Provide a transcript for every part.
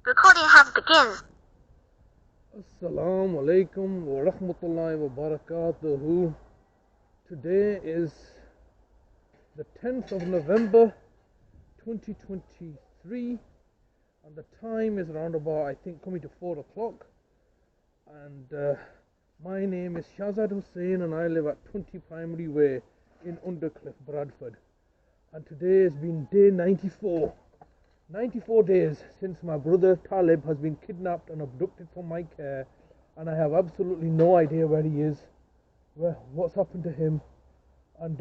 Recording has begun. Assalamu alaikum wa rahmatullahi wa barakatuhu. Today is the 10th of November 2023 and the time is around about, I think, coming to 4 o'clock. And my name is Shahzad Hussain and I live at 20 Primary Way in Undercliff, Bradford. And today has been day 94. 94 days since my brother Talib has been kidnapped and abducted from my care, and I have absolutely no idea where he is, what's happened to him, and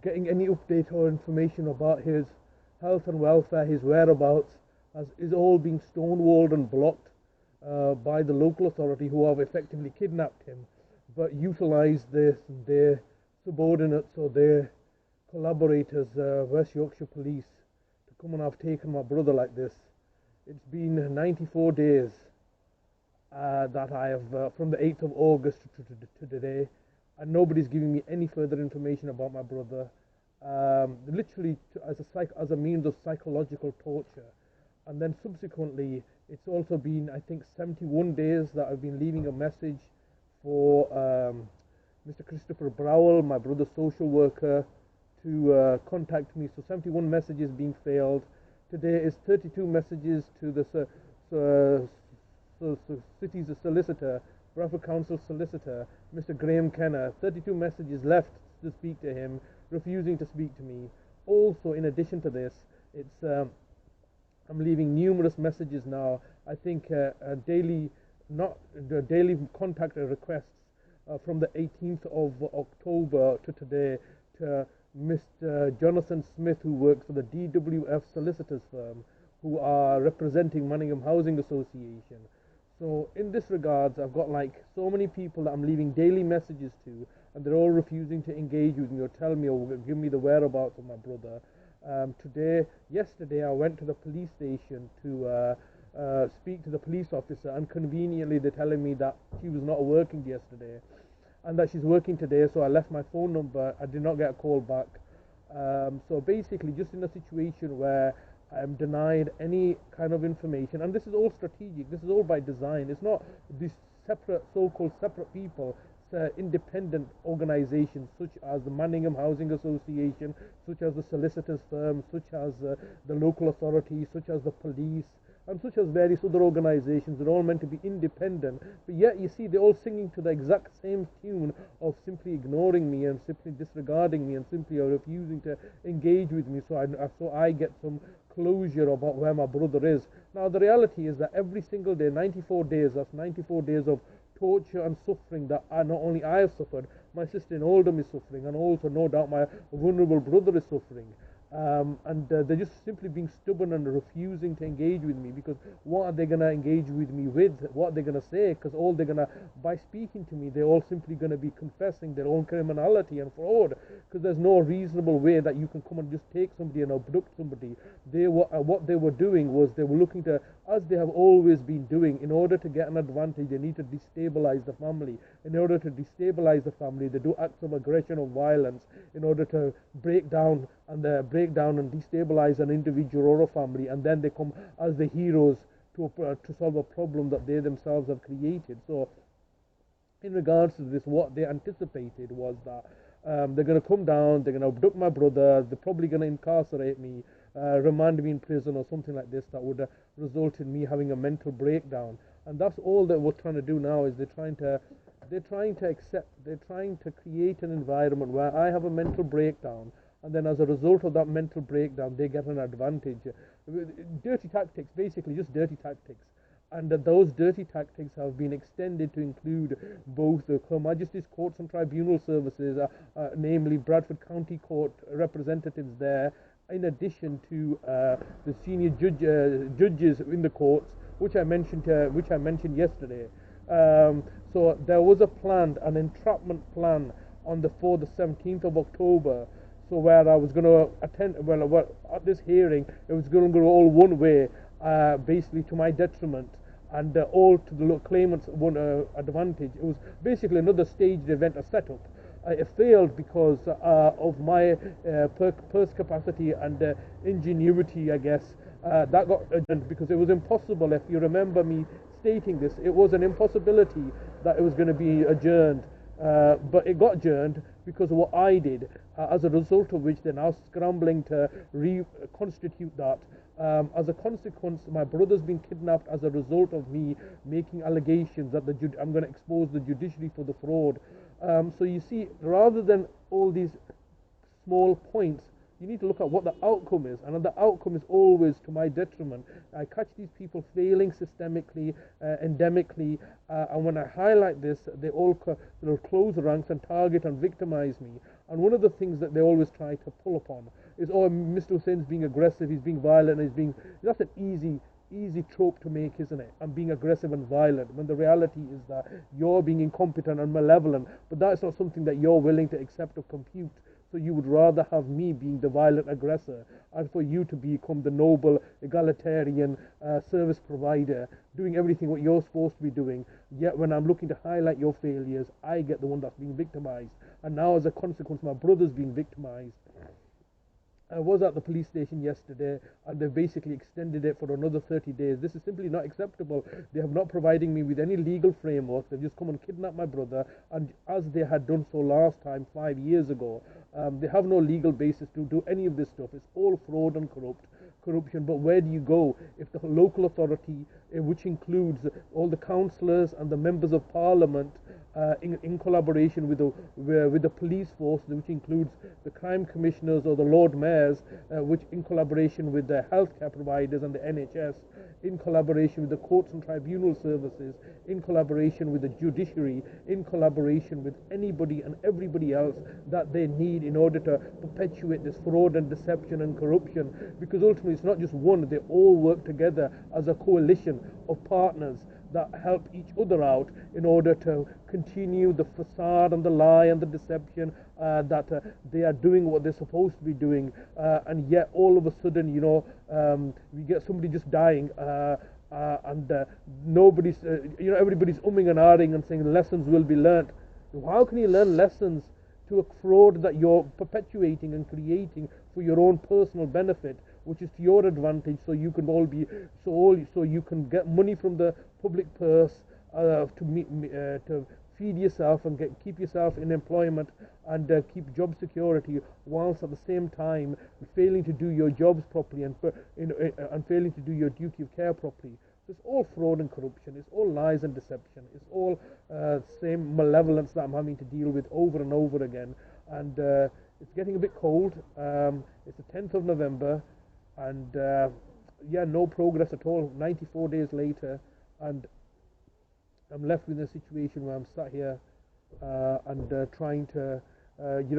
getting any update or information about his health and welfare, his whereabouts, is all being stonewalled and blocked by the local authority, who have effectively kidnapped him, but utilized their subordinates or their collaborators, West Yorkshire Police, come and have taken my brother like this. It's been 94 days that I have, from the 8th of August to today, and nobody's giving me any further information about my brother, literally as a means of psychological torture. And then subsequently, it's also been, I think, 71 days that I've been leaving a message for Mr. Christopher Browell, my brother's social worker, to contact me. So 71 messages being failed. Today is 32 messages to the city's solicitor, Bradford Council solicitor, Mr. Graham Kenner. 32 messages left to speak to him, refusing to speak to me. Also, in addition to this, it's I'm leaving numerous messages now. I think daily contact requests from the 18th of October to today to Mr. Jonathan Smith, who works for the DWF solicitors firm, who are representing Manningham Housing Association. So in this regards, I've got like so many people that I'm leaving daily messages to, and they're all refusing to engage with me or tell me or give me the whereabouts of my brother. Yesterday, I went to the police station to speak to the police officer, and conveniently they're telling me that she was not working yesterday and that she's working today, so I left my phone number. I did not get a call back. So basically, just in a situation where I'm denied any kind of information, and this is all strategic, this is all by design. It's not these separate, so-called separate people. It's independent organizations such as the Manningham Housing Association, such as the solicitors firm, such as the local authorities, such as the police, and such as various other organizations. They're all meant to be independent, but yet you see they're all singing to the exact same tune of simply ignoring me and simply disregarding me and simply refusing to engage with me, so I get some closure about where my brother is. Now the reality is that every single day, 94 days, that's 94 days of torture and suffering that not only I have suffered, my sister in Oldham is suffering, and also no doubt my vulnerable brother is suffering. And they're just simply being stubborn and refusing to engage with me, because what are they going to engage with me with? What are they going to say? Because all they're going to, by speaking to me, they're all simply going to be confessing their own criminality and fraud, because there's no reasonable way that you can come and just take somebody and abduct somebody. What they were doing was they were looking to, as they have always been doing, in order to get an advantage, they need to destabilize the family. In order to destabilize the family, they do acts of aggression or violence in order to break down and destabilize an individual or a family, and then they come as the heroes to solve a problem that they themselves have created. So in regards to this, what they anticipated was that they're going to come down, they're going to abduct my brother, they're probably going to incarcerate me, remand me in prison or something like this that would result in me having a mental breakdown. And that's all that we're trying to do now, is they're trying to create an environment where I have a mental breakdown, and then as a result of that mental breakdown, they get an advantage. Dirty tactics, basically just dirty tactics. And those dirty tactics have been extended to include both the Her Majesty's Courts and Tribunal Services, namely Bradford County Court representatives there, in addition to the senior judges in the courts, which I mentioned yesterday. So there was an entrapment plan for the 17th of October. So where I was going to attend, at this hearing, it was going to go all one way, basically to my detriment, and all to the claimant's advantage. It was basically another staged event, a setup. It failed because of my purse capacity and ingenuity, I guess, That got adjourned because it was impossible. If you remember me stating this, it was an impossibility that it was going to be adjourned. But it got adjourned because of what I did, as a result of which they're now scrambling to reconstitute that. As a consequence, my brother's been kidnapped as a result of me making allegations that I'm going to expose the judiciary for the fraud. So you see, rather than all these small points, you need to look at what the outcome is, and the outcome is always to my detriment. I catch these people failing systemically, endemically, and when I highlight this, they all close ranks and target and victimize me. And one of the things that they always try to pull upon is, oh, Mr. Hussein's being aggressive, he's being violent, that's an easy trope to make, isn't it? I'm being aggressive and violent, when the reality is that you're being incompetent and malevolent, but that's not something that you're willing to accept or compute. So you would rather have me being the violent aggressor, and for you to become the noble, egalitarian service provider, doing everything what you're supposed to be doing. Yet when I'm looking to highlight your failures, I get the one that's being victimized. And now as a consequence, my brother's being victimized. I was at the police station yesterday, and they've basically extended it for another 30 days. This is simply not acceptable. They have not provided me with any legal framework. They've just come and kidnapped my brother, and as they had done so last time, 5 years ago, they have no legal basis to do any of this stuff. It's all fraud and corruption. But where do you go if the local authority, which includes all the councillors and the members of parliament, in collaboration with the police force, which includes the crime commissioners or the Lord Mayors, which in collaboration with the healthcare providers and the NHS, in collaboration with the courts and tribunal services, in collaboration with the judiciary, in collaboration with anybody and everybody else that they need in order to perpetuate this fraud and deception and corruption. Because ultimately it's not just one, they all work together as a coalition of partners that help each other out in order to continue the facade and the lie and the deception, that they are doing what they're supposed to be doing, and yet all of a sudden, we get somebody just dying, and nobody's, everybody's umming and ahhing and saying lessons will be learnt. How can you learn lessons to a fraud that you're perpetuating and creating for your own personal benefit, which is to your advantage, so you can so you can get money from the public purse to feed yourself and keep yourself in employment and keep job security, whilst at the same time failing to do your jobs properly and failing to do your duty of care properly. It's all fraud and corruption. It's all lies and deception. It's all same malevolence that I'm having to deal with over and over again. And it's getting a bit cold. It's the 10th of November. And no progress at all. 94 days later, and I'm left with a situation where I'm sat here and trying to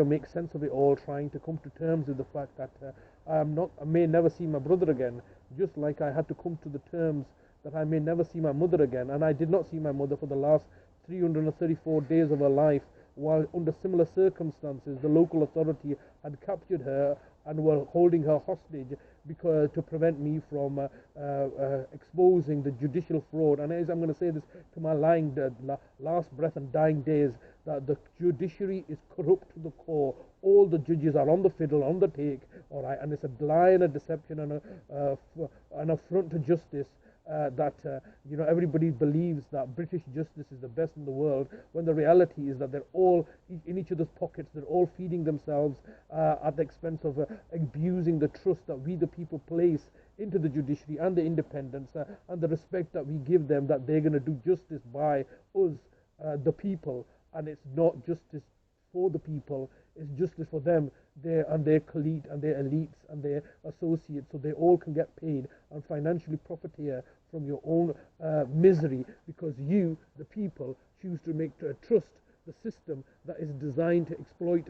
make sense of it all, trying to come to terms with the fact that I may never see my brother again, just like I had to come to the terms that I may never see my mother again. And I did not see my mother for the last 334 days of her life, while under similar circumstances the local authority had captured her and were holding her hostage because to prevent me from exposing the judicial fraud. And as I'm going to say this to my last breath and dying days, that the judiciary is corrupt to the core. All the judges are on the fiddle, on the take, all right, and it's a lie and a deception and an affront to justice. That everybody believes that British justice is the best in the world, when the reality is that they're all in each other's pockets. They're all feeding themselves at the expense of abusing the trust that we the people place into the judiciary and the independence and the respect that we give them, that they're going to do justice by us, the people. And it's not justice for the people, it's justice for them, their colleagues and their elites and their associates, so they all can get paid and financially profiteer from your own misery, because you, the people, choose to trust the system that is designed to exploit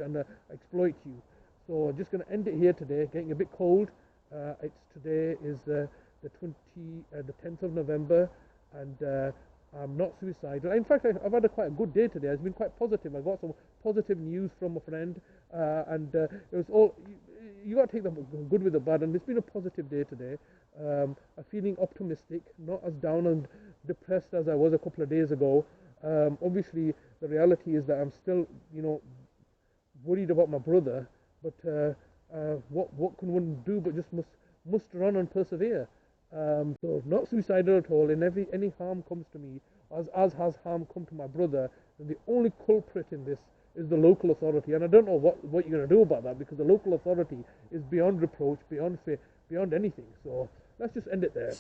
you. So I'm just going to end it here today. Getting a bit cold. Today is the 10th of November, and I'm not suicidal. In fact, I've had quite a good day today. It's been quite positive. I got some positive news from a friend, and it was all. You got to take the good with the bad, and it's been a positive day today. I'm feeling optimistic, not as down and depressed as I was a couple of days ago. Obviously, the reality is that I'm still, worried about my brother. But what can one do? But just muster on and persevere. So not suicidal at all. In any harm comes to me, as has harm come to my brother, then the only culprit in this is the local authority. And I don't know what you're going to do about that, because the local authority is beyond reproach, beyond anything. So let's just end it there.